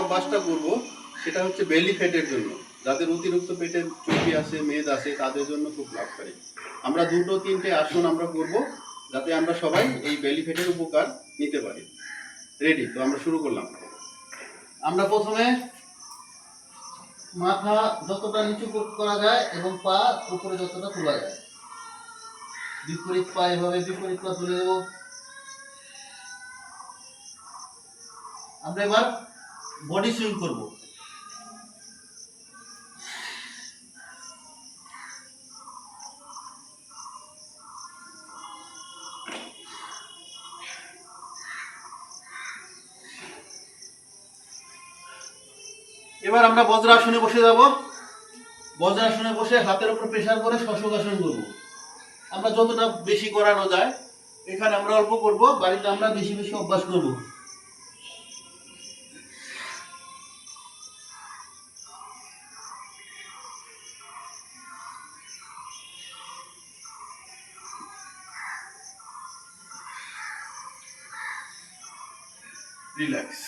অভ্যাসটা করব সেটা হচ্ছে বেলি ফ্যাটের জন্য, যাদের অতিরিক্ত পেটের চর্বি আছে, মেদ আছে, তাদের জন্য খুব লাভকারী। আমরা 2-3টে আসন আমরা করব যাতে আমরা সবাই এই বেলি ফ্যাটের উপকার নিতে পারি। রেডি? তো আমরা শুরু করলাম। আমরা প্রথমে মাথা যতটা নিচু করা যায় এবং পা উপরে যতটা তোলা যায়, বিপরীত পা এভাবে বিপরীত পা তুলে দেব। আমরা এবার বডি সুইং করব। এবার আমরা বজ্রাসনে বসে যাব। বজ্রাসনে বসে হাতের উপর প্রেসার করে শশকাসন করব। আমরা যতটা বেশি করানো যায়, এখানে আমরা অল্প করব, বাড়িতে আমরা বেশি বেশি অভ্যাস করব। রিল্যাক্স।